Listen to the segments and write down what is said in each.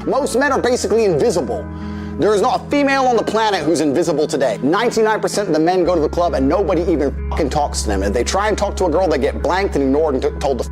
Most men are basically invisible. There is not a female on the planet who's invisible today. 99% of the men go to the club and nobody even fucking talks to them. If they try and talk to a girl, they get blanked and ignored and told to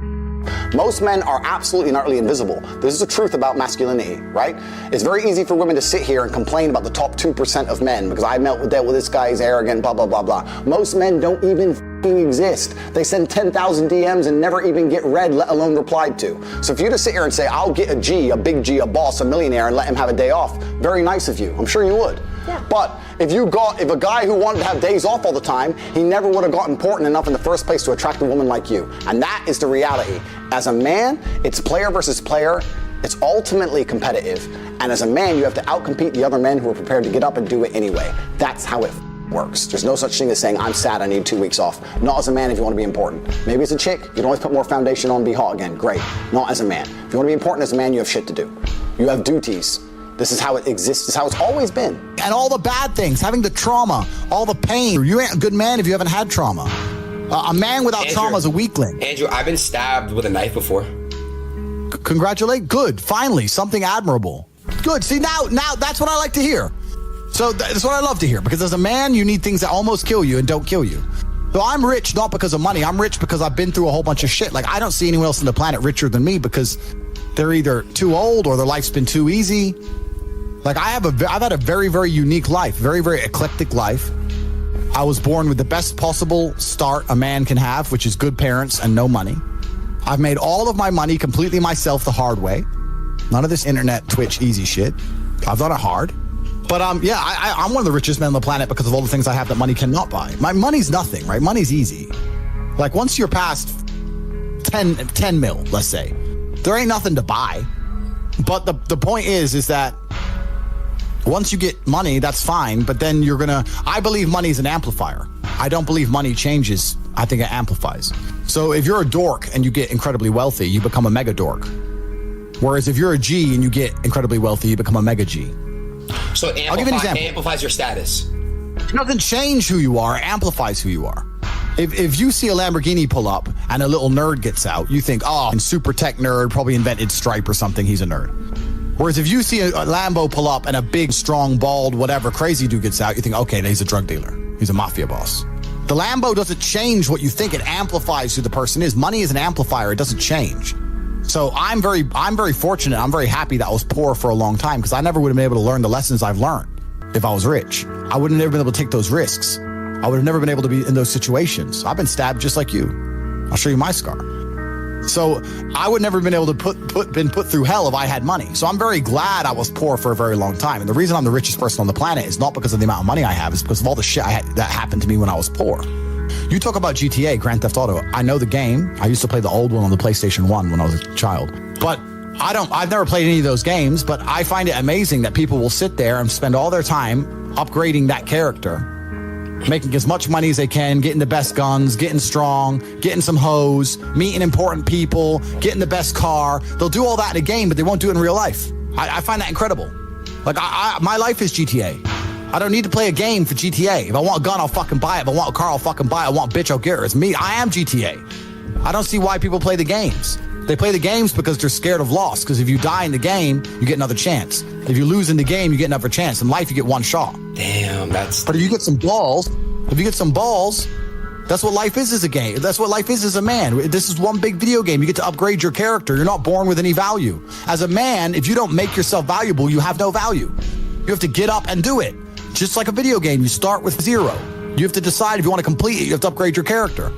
Most men are absolutely and utterly invisible. This is the truth about masculinity, right? It's very easy for women to sit here and complain about the top 2% of men because I dealt with this guy, he's arrogant, blah, blah, blah, blah. Most men don't even exist. They send 10,000 DMs and never even get read, let alone replied to. So for you to sit here and say, I'll get a G, a big G, a boss, a millionaire, and let him have a day off, very nice of you. I'm sure you would. Yeah. But if a guy who wanted to have days off all the time, he never would have got important enough in the first place to attract a woman like you. And that is the reality. As a man, it's player versus player. It's ultimately competitive. And as a man, you have to outcompete the other men who are prepared to get up and do it anyway. That's how it works. There's no such thing as saying, I'm sad, I need 2 weeks off. Not as a man if you want to be important. Maybe as a chick, you can always put more foundation on and be hot again. Great. Not as a man. If you want to be important as a man, you have shit to do. You have duties. This is how it exists. This is how it's always been. And all the bad things, having the trauma, all the pain. You ain't a good man if you haven't had trauma. A man without trauma is a weakling. Andrew, I've been stabbed with a knife before. Congratulate. Good. Finally, something admirable. Good. See, now that's what I like to hear. So that's what I love to hear, because as a man, you need things that almost kill you and don't kill you. So I'm rich not because of money. I'm rich because I've been through a whole bunch of shit. Like, I don't see anyone else on the planet richer than me because they're either too old or their life's been too easy. Like, I've had a very, very unique life, very, very eclectic life. I was born with the best possible start a man can have, which is good parents and no money. I've made all of my money completely myself the hard way. None of this internet, Twitch, easy shit. I've done it hard. But yeah, I'm one of the richest men on the planet because of all the things I have that money cannot buy. My money's nothing, right? Money's easy. Like, once you're past 10 mil, let's say, there ain't nothing to buy. But the point is that once you get money, that's fine. But then I believe money is an amplifier. I don't believe money changes. I think it amplifies. So if you're a dork and you get incredibly wealthy, you become a mega dork. Whereas if you're a G and you get incredibly wealthy, you become a mega G. So I'll give you an example. Amplifies your status. It doesn't change who you are, it amplifies who you are. If you see a Lamborghini pull up and a little nerd gets out, you think, oh, and super tech nerd probably invented Stripe or something, he's a nerd. Whereas if you see a Lambo pull up and a big, strong, bald, whatever crazy dude gets out, you think, okay, he's a drug dealer. He's a mafia boss. The Lambo doesn't change what you think, it amplifies who the person is. Money is an amplifier, it doesn't change. So I'm very fortunate. I'm very happy that I was poor for a long time because I never would have been able to learn the lessons I've learned if I was rich. I would have never been able to take those risks. I would have never been able to be in those situations. I've been stabbed just like you. I'll show you my scar. So I would never have been able to been put through hell if I had money. So I'm very glad I was poor for a very long time. And the reason I'm the richest person on the planet is not because of the amount of money I have, it's because of all the shit that happened to me when I was poor. You talk about GTA, Grand Theft Auto. I know the game. I used to play the old one on the PlayStation 1 when I was a child. But I've never played any of those games, but I find it amazing that people will sit there and spend all their time upgrading that character, making as much money as they can, getting the best guns, getting strong, getting some hoes, meeting important people, getting the best car. They'll do all that in a game, but they won't do it in real life. I find that incredible. Like, my life is GTA. I don't need to play a game for GTA. If I want a gun, I'll fucking buy it. If I want a car, I'll fucking buy it. I want a bitch, I'll get her. It's me. I am GTA. I don't see why people play the games. They play the games because they're scared of loss. Because if you die in the game, you get another chance. If you lose in the game, you get another chance. In life, you get one shot. Damn, But if you get some balls, that's what life is as a game. That's what life is as a man. This is one big video game. You get to upgrade your character. You're not born with any value. As a man, if you don't make yourself valuable, you have no value. You have to get up and do it. Just like a video game, you start with 0. You have to decide if you want to complete it. You have to upgrade your character.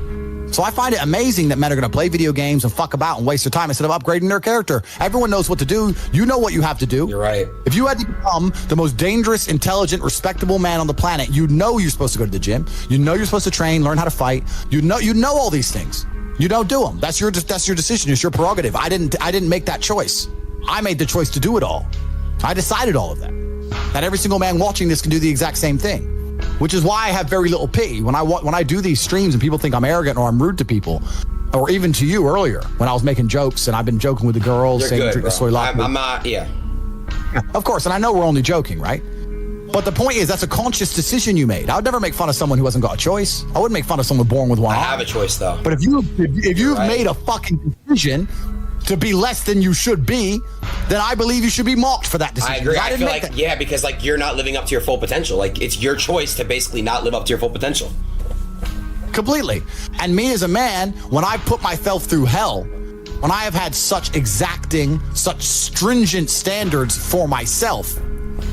So I find it amazing that men are going to play video games and fuck about and waste their time instead of upgrading their character. Everyone knows what to do. You know what you have to do. You're right. If you had to become the most dangerous, intelligent, respectable man on the planet, you know you're supposed to go to the gym. You know you're supposed to train, learn how to fight. You know all these things. You don't do them. That's your decision. It's your prerogative. I didn't make that choice. I made the choice to do it all. I decided all of that. That every single man watching this can do the exact same thing, which is why I have very little pity when I do these streams and people think I'm arrogant or I'm rude to people, or even to you earlier when I was making jokes and I've been joking with the girls. You're saying good, drink the soy latte. I'm not, yeah. Of course, and I know we're only joking, right? But the point is, that's a conscious decision you made. I would never make fun of someone who hasn't got a choice. I wouldn't make fun of someone born with one arm. I have a choice, though. But if you've made a fucking decision to be less than you should be, then I believe you should be mocked for that decision. I agree. I didn't feel make like, that. yeah, because like you're not living up to your full potential. Like it's your choice to basically not live up to your full potential. Completely. And me as a man, when I put myself through hell, when I have had such exacting, such stringent standards for myself,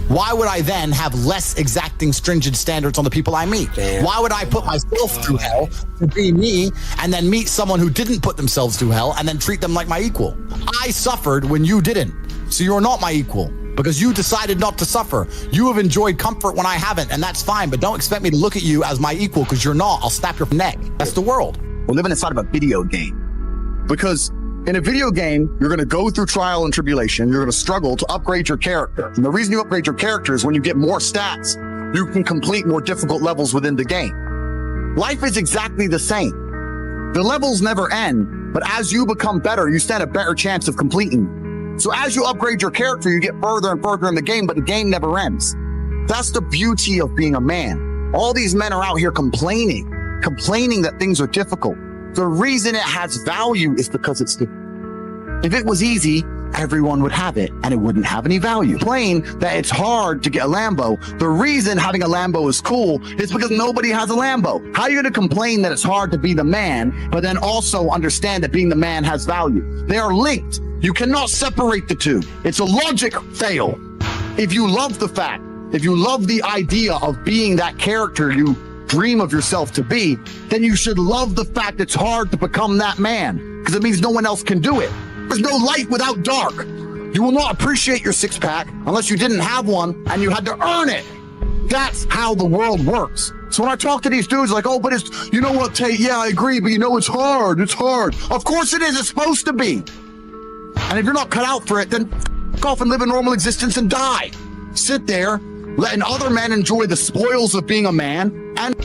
why would I then have less exacting, stringent standards on the people I meet? Damn. Why would I put myself through hell to be me and then meet someone who didn't put themselves through hell and then treat them like my equal? I suffered when you didn't. So you're not my equal because you decided not to suffer. You have enjoyed comfort when I haven't, and that's fine, but don't expect me to look at you as my equal because you're not. I'll snap your neck. That's the world. We're living inside of a video game. Because in a video game, you're going to go through trial and tribulation. You're going to struggle to upgrade your character. And the reason you upgrade your character is when you get more stats, you can complete more difficult levels within the game. Life is exactly the same. The levels never end, but as you become better, you stand a better chance of completing. So as you upgrade your character, you get further and further in the game, but the game never ends. That's the beauty of being a man. All these men are out here complaining that things are difficult. The reason it has value is because it's difficult. If it was easy, everyone would have it and it wouldn't have any value. Complain that it's hard to get a Lambo. The reason having a Lambo is cool is because nobody has a Lambo. How are you going to complain that it's hard to be the man, but then also understand that being the man has value? They are linked. You cannot separate the two. It's a logic fail. If you love the fact, if you love the idea of being that character you dream of yourself to be, then you should love the fact it's hard to become that man because it means no one else can do it. There's no light without dark. You will not appreciate your six pack unless you didn't have one and you had to earn it. That's how the world works. So when I talk to these dudes like, oh, but it's, you know what, Tate? Yeah, I agree, but you know, it's hard. It's hard. Of course it is. It's supposed to be. And if you're not cut out for it, then f*** off and live a normal existence and die. Sit there, letting other men enjoy the spoils of being a man and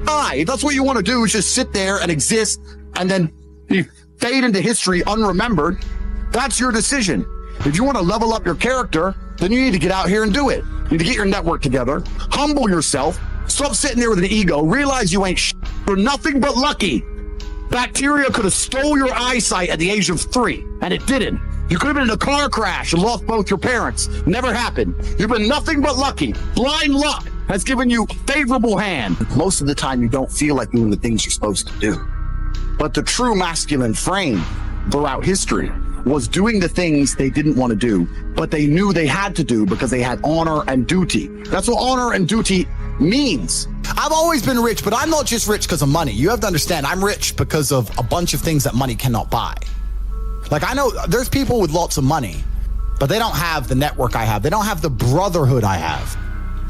die. If that's what you want to do is just sit there and exist and then you fade into history unremembered. That's your decision. If you want to level up your character, then you need to get out here and do it. You need to get your network together, humble yourself, stop sitting there with an ego, realize you ain't you're nothing but lucky. Bacteria could have stole your eyesight at the age of 3, and it didn't. You could have been in a car crash and lost both your parents. Never happened. You've been nothing but lucky. Blind luck has given you a favorable hand. Most of the time, you don't feel like doing the things you're supposed to do. But the true masculine frame throughout history was doing the things they didn't want to do, but they knew they had to do because they had honor and duty. That's what honor and duty means. I've always been rich, but I'm not just rich because of money. You have to understand, I'm rich because of a bunch of things that money cannot buy. Like, I know there's people with lots of money, but they don't have the network I have. They don't have the brotherhood I have.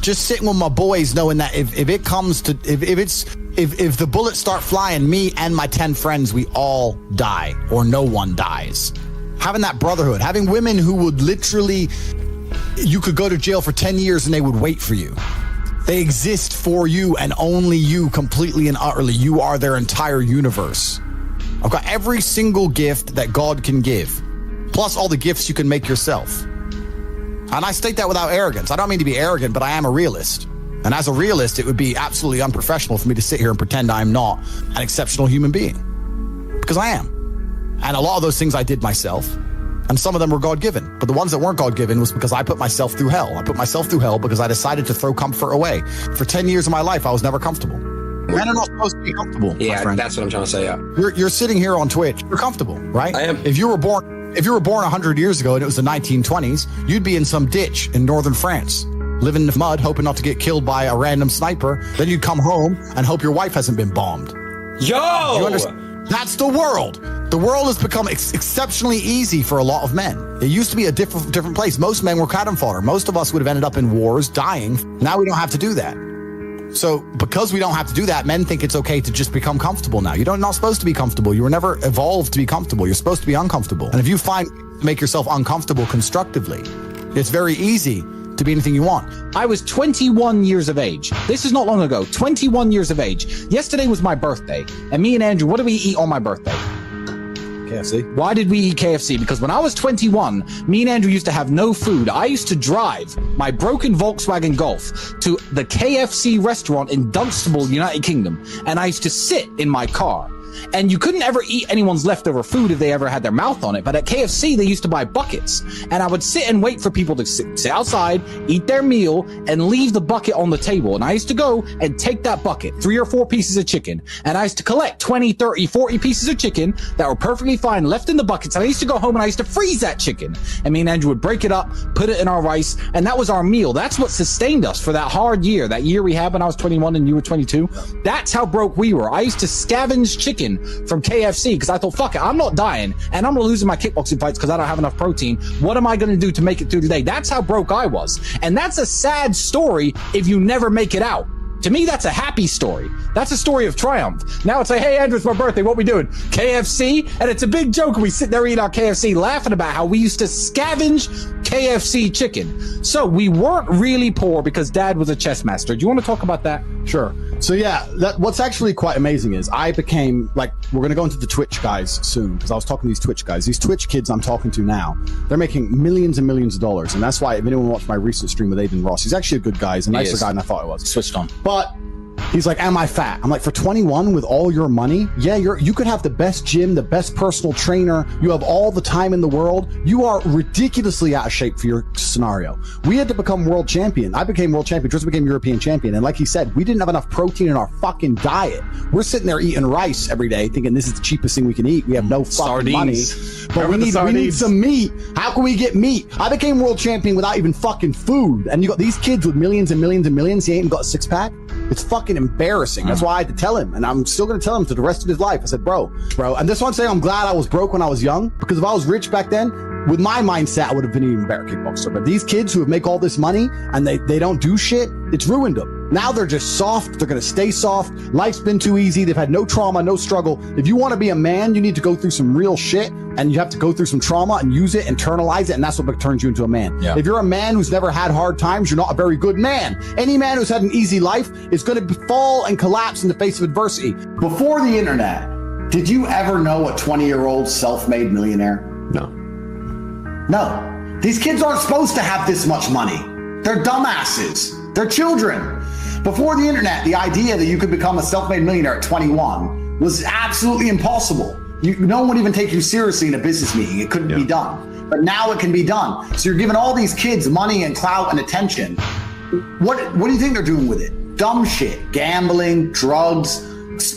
Just sitting with my boys knowing that if it comes to, if the bullets start flying, me and my 10 friends, we all die or no one dies. Having that brotherhood, having women who would literally, you could go to jail for 10 years and they would wait for you. They exist for you and only you, completely and utterly. You are their entire universe. I've got every single gift that God can give, plus all the gifts you can make yourself. And I state that without arrogance. I don't mean to be arrogant, but I am a realist. And as a realist, it would be absolutely unprofessional for me to sit here and pretend I'm not an exceptional human being. Because I am. And a lot of those things I did myself. And some of them were God-given. But the ones that weren't God-given was because I put myself through hell. I put myself through hell because I decided to throw comfort away. For 10 years of my life, I was never comfortable. Men are not supposed to be comfortable, my Yeah, friend. that's what I'm trying to say. Yeah. You're sitting here on Twitch. You're comfortable, right? I am. If you were born 100 years ago and it was the 1920s, you'd be in some ditch in northern France, living in the mud, hoping not to get killed by a random sniper. Then you'd come home and hope your wife hasn't been bombed. Yo! You understand? That's the world. The world has become exceptionally easy for a lot of men. It used to be a different place. Most men were cannon fodder. Most of us would have ended up in wars, dying. Now we don't have to do that. So because we don't have to do that, men think it's okay to just become comfortable now. You're not supposed to be comfortable. You were never evolved to be comfortable. You're supposed to be uncomfortable. And if you make yourself uncomfortable constructively, it's very easy to be anything you want. I was 21 years of age. This is not long ago. 21 years of age. Yesterday was my birthday. And me and Andrew, what did we eat on my birthday? KFC. Why did we eat KFC? Because when I was 21, me and Andrew used to have no food. I used to drive my broken Volkswagen Golf to the KFC restaurant in Dunstable, United Kingdom. And I used to sit in my car And you couldn't ever eat anyone's leftover food if they ever had their mouth on it. But at KFC, they used to buy buckets. And I would sit and wait for people to sit outside, eat their meal, and leave the bucket on the table. And I used to go and take that bucket, 3 or 4 pieces of chicken. And I used to collect 20, 30, 40 pieces of chicken that were perfectly fine left in the buckets. And I used to go home and I used to freeze that chicken. And me and Andrew would break it up, put it in our rice, and that was our meal. That's what sustained us for that hard year. That year we had when I was 21 and you were 22. That's how broke we were. I used to scavenge chicken from KFC because I thought, fuck it, I'm not dying and I'm not losing my kickboxing fights because I don't have enough protein. What am I going to do to make it through the day? That's how broke I was. And that's a sad story if you never make it out. To me, that's a happy story. That's a story of triumph. Now it's like, hey, Andrew, it's my birthday. What we doing? KFC? And it's a big joke. We sit there eating our KFC laughing about how we used to scavenge KFC chicken. So we weren't really poor because Dad was a chess master. Do you want to talk about that? Sure. So yeah, what's actually quite amazing is I became, like, we're going to go into the Twitch guys soon because I was talking to these Twitch guys. These Twitch kids I'm talking to now, they're making millions and millions of dollars. And that's why if anyone watched my recent stream with Aiden Ross, he's actually a good guy. He's a nicer guy than I thought he was. Switched on. But he's like, am I fat? I'm like, for 21 with all your money? Yeah, you could have the best gym, the best personal trainer. You have all the time in the world. You are ridiculously out of shape for your scenario. We had to become world champion. I became world champion. Tristan became European champion. And like he said, we didn't have enough protein in our fucking diet. We're sitting there eating rice every day thinking this is the cheapest thing we can eat. We have no fucking money. But we need some meat. How can we get meat? I became world champion without even fucking food. And you got these kids with millions and millions and millions. He ain't even got a six pack. It's fucking embarrassing. That's why I had to tell him, and I'm still going to tell him to the rest of his life. I said, bro, and this one saying I'm glad I was broke when I was young, because if I was rich back then, with my mindset, I would have been an even better kickboxer. But these kids who make all this money and they don't do shit, it's ruined them. Now they're just soft. They're going to stay soft. Life's been too easy. They've had no trauma, no struggle. If you want to be a man, you need to go through some real shit, and you have to go through some trauma and use it, internalize it, and that's what turns you into a man. Yeah. If you're a man who's never had hard times, you're not a very good man. Any man who's had an easy life is going to fall and collapse in the face of adversity. Before the internet, did you ever know a 20-year-old self-made millionaire? No. These kids aren't supposed to have this much money. They're dumbasses. They're children. Before the internet, the idea that you could become a self-made millionaire at 21 was absolutely impossible. No one would even take you seriously in a business meeting. It couldn't be done. But now it can be done. So you're giving all these kids money and clout and attention. What do you think they're doing with it? Dumb shit. Gambling, drugs,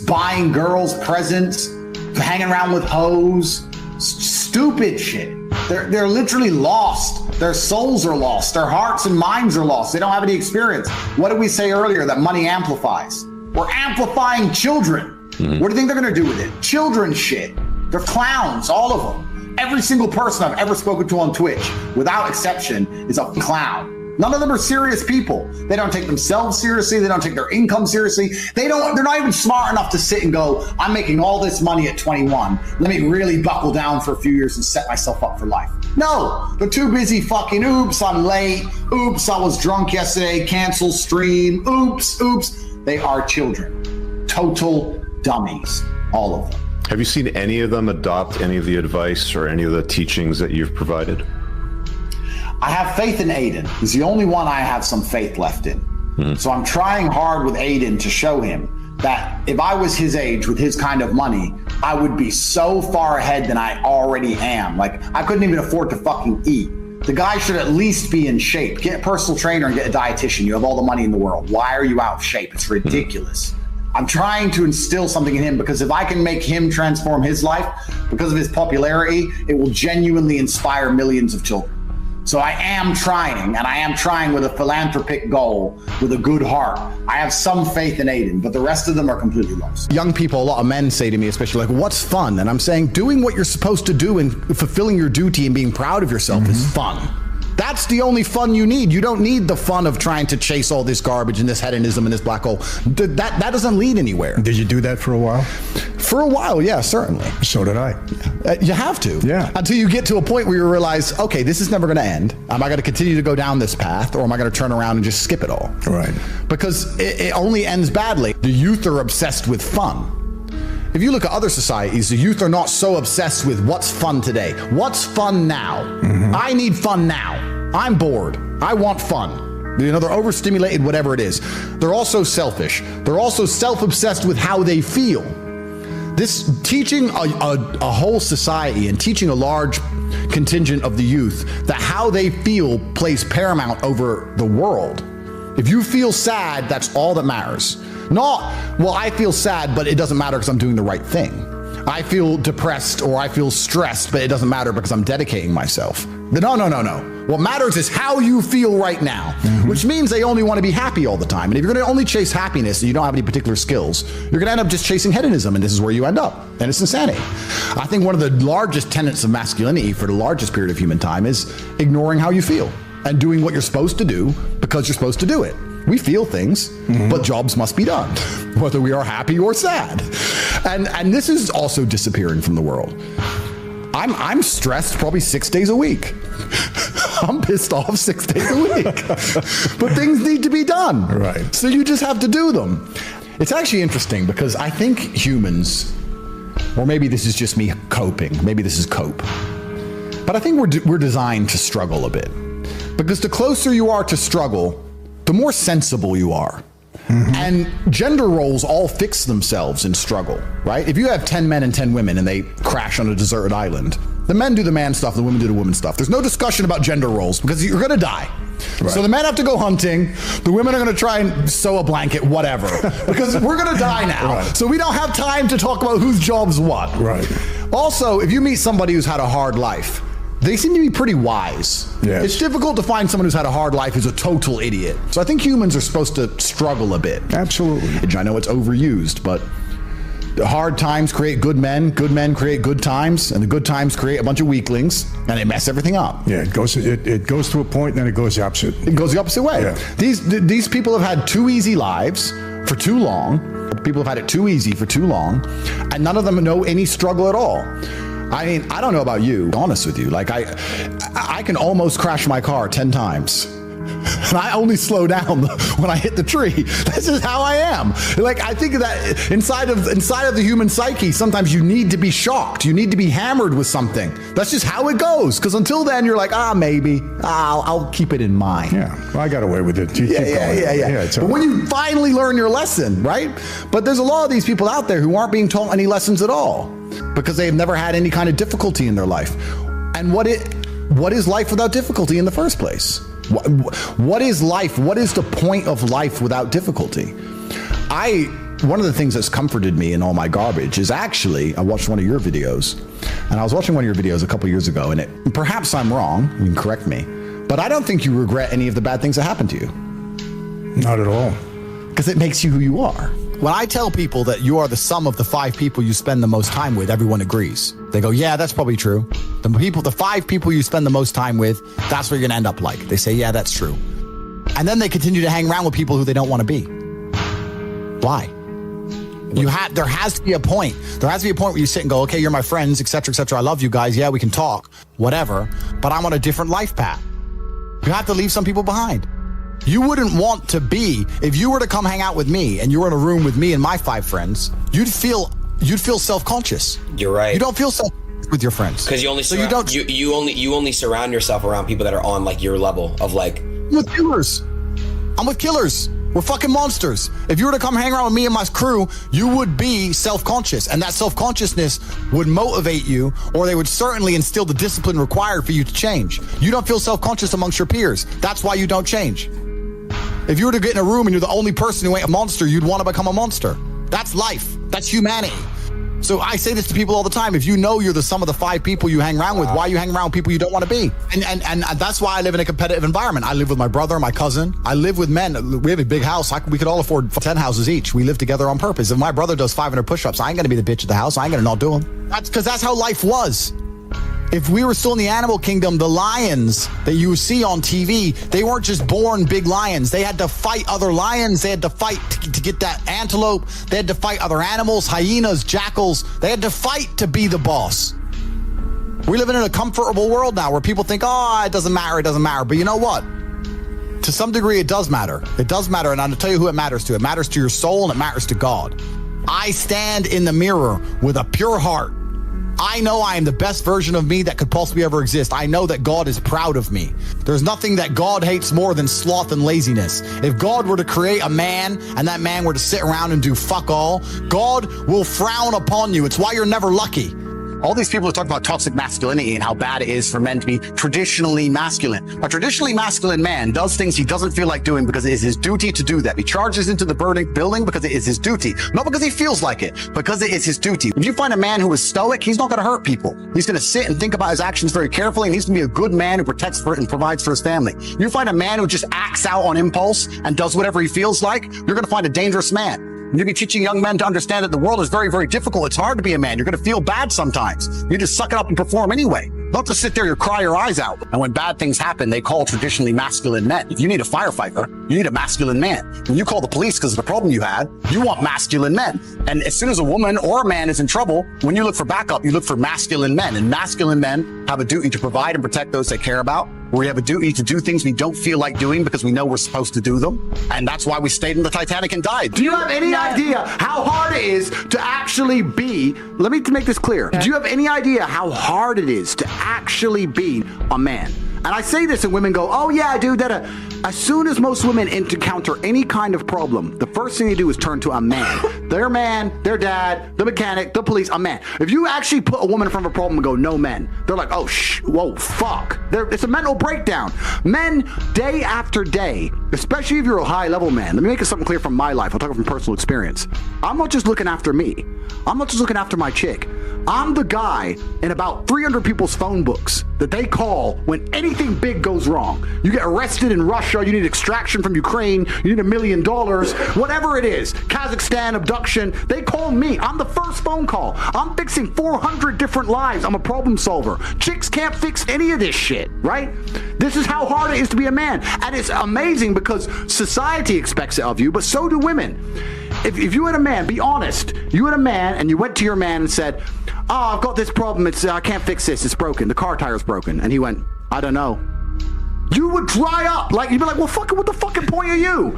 buying girls presents, hanging around with hoes, stupid shit. They're literally lost. Their souls are lost. Their hearts and minds are lost. They don't have any experience. What did we say earlier that money amplifies? We're amplifying children. Mm-hmm. What do you think they're going to do with it? Children shit. They're clowns, all of them. Every single person I've ever spoken to on Twitch, without exception, is a clown. None of them are serious people. They don't take themselves seriously. They don't take their income seriously. They're not even smart enough to sit and go, I'm making all this money at 21. Let me really buckle down for a few years and set myself up for life. No, they're too busy fucking, oops, I'm late. Oops, I was drunk yesterday. Cancel stream. Oops. They are children. Total dummies. All of them. Have you seen any of them adopt any of the advice or any of the teachings that you've provided? I have faith in Aiden. He's the only one I have some faith left in. So I'm trying hard with Aiden to show him that if I was his age with his kind of money, I would be so far ahead than I already am. Like, I couldn't even afford to fucking eat. The guy should at least be in shape. Get a personal trainer and get a dietitian. You have all the money in the world. Why are you out of shape? It's ridiculous. I'm trying to instill something in him, because if I can make him transform his life because of his popularity, it will genuinely inspire millions of children. So I am trying, and I am trying with a philanthropic goal, with a good heart. I have some faith in Aiden, but the rest of them are completely lost. Young people, a lot of men say to me, especially, like, what's fun? And I'm saying, doing what you're supposed to do and fulfilling your duty and being proud of yourself is fun. That's the only fun you need. You don't need the fun of trying to chase all this garbage and this hedonism and this black hole. That doesn't lead anywhere. Did you do that for a while? For a while, yeah, certainly. So did I. You have to. Yeah. Until you get to a point where you realize, okay, this is never going to end. Am I going to continue to go down this path, or am I going to turn around and just skip it all? Right. Because it only ends badly. The youth are obsessed with fun. If you look at other societies, the youth are not so obsessed with what's fun today. What's fun now? I need fun now. I'm bored. I want fun. You know, they're overstimulated, whatever it is. They're also selfish. They're also self-obsessed with how they feel. This teaching a whole society and teaching a large contingent of the youth that how they feel plays paramount over the world. If you feel sad, that's all that matters. Not, well, I feel sad, but it doesn't matter because I'm doing the right thing. I feel depressed or I feel stressed, but it doesn't matter because I'm dedicating myself. No. What matters is how you feel right now, which means they only want to be happy all the time. And if you're going to only chase happiness and you don't have any particular skills, you're going to end up just chasing hedonism, and this is where you end up. And it's insanity. I think one of the largest tenets of masculinity for the largest period of human time is ignoring how you feel and doing what you're supposed to do because you're supposed to do it. We feel things, but jobs must be done, whether we are happy or sad. And this is also disappearing from the world. I'm stressed probably 6 days a week. I'm pissed off 6 days a week. But things need to be done. Right. So you just have to do them. It's actually interesting because I think humans, or maybe this is just me coping, maybe this is cope, but I think we're designed to struggle a bit. Because the closer you are to struggle, the more sensible you are. And gender roles all fix themselves in struggle, right? If you have 10 men and 10 women and they crash on a deserted island, the men do the man stuff, the women do the woman stuff. There's no discussion about gender roles because you're going to die. Right. So the men have to go hunting. The women are going to try and sew a blanket, whatever, because we're going to die now. Right. So we don't have time to talk about whose job's what. Right. Also, if you meet somebody who's had a hard life, they seem to be pretty wise. Yes. It's difficult to find someone who's had a hard life who's a total idiot. So I think humans are supposed to struggle a bit. Absolutely. I know it's overused, but the hard times create good men create good times, and the good times create a bunch of weaklings, and they mess everything up. Yeah, it goes to a point, then it goes the opposite. It goes the opposite way. Yeah. These people have had too easy lives for too long. People have had it too easy for too long, and none of them know any struggle at all. I mean, I don't know about you, honest with you. Like I can almost crash my car 10 times. And I only slow down when I hit the tree. This is how I am. Like, I think that inside of the human psyche, sometimes you need to be shocked. You need to be hammered with something. That's just how it goes. Because until then, you're like, maybe I'll keep it in mind. Yeah, well, I got away with it. Yeah. But when you finally learn your lesson, right? But there's a lot of these people out there who aren't being taught any lessons at all because they've never had any kind of difficulty in their life. And what is life without difficulty in the first place? What is life? What is the point of life without difficulty? One of the things that's comforted me in all my garbage is actually, I watched one of your videos, and I was watching one of your videos a couple years ago, and perhaps I'm wrong, you can correct me, but I don't think you regret any of the bad things that happened to you. Not at all. Because it makes you who you are. When I tell people that you are the sum of the 5 people you spend the most time with, everyone agrees. They go, yeah, that's probably true. The 5 people you spend the most time with, that's what you're going to end up like. They say, yeah, that's true. And then they continue to hang around with people who they don't want to be. Why? There has to be a point. There has to be a point where you sit and go, okay, you're my friends, et cetera, et cetera. I love you guys. Yeah, we can talk, whatever. But I'm on a different life path. You have to leave some people behind. You wouldn't want to be, if you were to come hang out with me and you were in a room with me and my 5 friends, you'd feel self-conscious. You're right. You don't feel self-conscious with your friends. Because you only surround yourself around people that are on like your level of like. I'm with killers. We're fucking monsters. If you were to come hang around with me and my crew, you would be self-conscious, and that self-consciousness would motivate you, or they would certainly instill the discipline required for you to change. You don't feel self-conscious amongst your peers. That's why you don't change. If you were to get in a room and you're the only person who ain't a monster, you'd want to become a monster. That's life. That's humanity. So I say this to people all the time. If you know you're the sum of the 5 people you hang around with, why you hang around with people you don't want to be? And that's why I live in a competitive environment. I live with my brother, my cousin. I live with men. We have a big house. We could all afford 10 houses each. We live together on purpose. If my brother does 500 push-ups, I ain't going to be the bitch at the house. I ain't going to not do them. That's because that's how life was. If we were still in the animal kingdom, the lions that you see on TV, they weren't just born big lions. They had to fight other lions. They had to fight to get that antelope. They had to fight other animals, hyenas, jackals. They had to fight to be the boss. We're living in a comfortable world now where people think, it doesn't matter. But you know what? To some degree, it does matter. It does matter, and I'll tell you who it matters to. It matters to your soul, and it matters to God. I stand in the mirror with a pure heart, I know I am the best version of me that could possibly ever exist. I know that God is proud of me. There's nothing that God hates more than sloth and laziness. If God were to create a man and that man were to sit around and do fuck all, God will frown upon you. It's why you're never lucky. All these people who talk about toxic masculinity and how bad it is for men to be traditionally masculine. A traditionally masculine man does things he doesn't feel like doing because it is his duty to do that. He charges into the building because it is his duty. Not because he feels like it, because it is his duty. If you find a man who is stoic, he's not going to hurt people. He's going to sit and think about his actions very carefully, and he's going to be a good man who protects for it and provides for his family. You find a man who just acts out on impulse and does whatever he feels like, you're going to find a dangerous man. You'll be teaching young men to understand that the world is very, very difficult. It's hard to be a man. You're going to feel bad sometimes. You just suck it up and perform anyway. Don't just sit there, you cry your eyes out. And when bad things happen, they call traditionally masculine men. If you need a firefighter, you need a masculine man. When you call the police because of the problem you had, you want masculine men. And as soon as a woman or a man is in trouble, when you look for backup, you look for masculine men. And masculine men have a duty to provide and protect those they care about. We have a duty to do things we don't feel like doing because we know we're supposed to do them. And that's why we stayed in the Titanic and died. Do you have any idea how hard it is to actually be, let me make this clear. Do you have any idea how hard it is to actually be a man? And I say this and women go, oh yeah, dude, as soon as most women encounter any kind of problem, the first thing they do is turn to a man. Their man, their dad, the mechanic, the police, a man. If you actually put a woman in front of a problem and go, no men, they're like, oh, whoa, fuck. It's a mental breakdown. Men, day after day, especially if you're a high-level man, let me make something clear from my life. I'll talk from personal experience. I'm not just looking after me. I'm not just looking after my chick. I'm the guy in about 300 people's phone books that they call when anything big goes wrong. You get arrested in Russia, you need extraction from Ukraine, you need $1 million, whatever it is, Kazakhstan, abduction, they call me. I'm the first phone call. I'm fixing 400 different lives. I'm a problem solver. Chicks can't fix any of this shit, right? This is how hard it is to be a man. And it's amazing because society expects it of you, but so do women. If you had a man, be honest, you had a man and you went to your man and said, oh, I've got this problem. I can't fix this. It's broken. The car tire's broken. And he went, I don't know. You would dry up. Like, you'd be like, well, fucking, what the fucking point are you?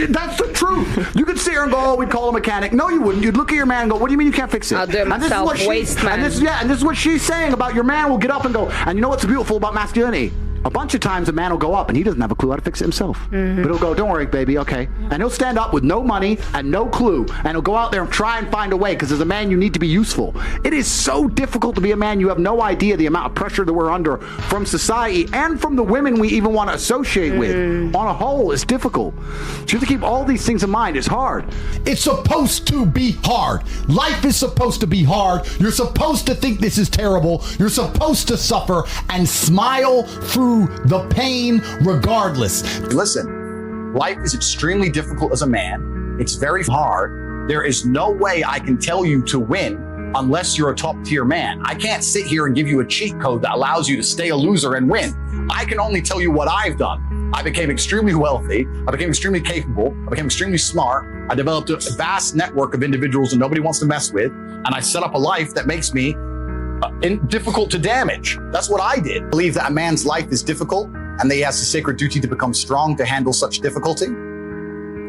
That's the truth. You could sit here and go, oh, we'd call a mechanic. No, you wouldn't. You'd look at your man and go, what do you mean you can't fix it? I'll do it myself, waste man. And this is what she's saying about your man will get up and go, and you know what's beautiful about masculinity? A bunch of times a man will go up and he doesn't have a clue how to fix it himself. But he'll go, don't worry, baby, okay. And he'll stand up with no money and no clue. And he'll go out there and try and find a way because as a man, you need to be useful. It is so difficult to be a man. You have no idea the amount of pressure that we're under from society and from the women we even want to associate with. On a whole, it's difficult. So you have to keep all these things in mind. It's hard. It's supposed to be hard. Life is supposed to be hard. You're supposed to think this is terrible. You're supposed to suffer and smile through the pain regardless. Listen, life is extremely difficult as a man. It's very hard. There is no way I can tell you to win unless you're a top tier man. I can't sit here and give you a cheat code that allows you to stay a loser and win. I can only tell you what I've done. I became extremely wealthy. I became extremely capable. I became extremely smart. I developed a vast network of individuals that nobody wants to mess with. And I set up a life that makes me difficult to damage. That's what I did. I believe that a man's life is difficult and that he has a sacred duty to become strong to handle such difficulty.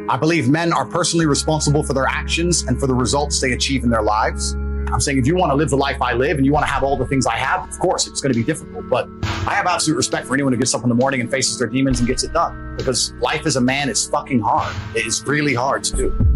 I believe men are personally responsible for their actions and for the results they achieve in their lives. I'm saying if you want to live the life I live and you want to have all the things I have, of course, it's going to be difficult. But I have absolute respect for anyone who gets up in the morning and faces their demons and gets it done. Because life as a man is fucking hard. It is really hard to do.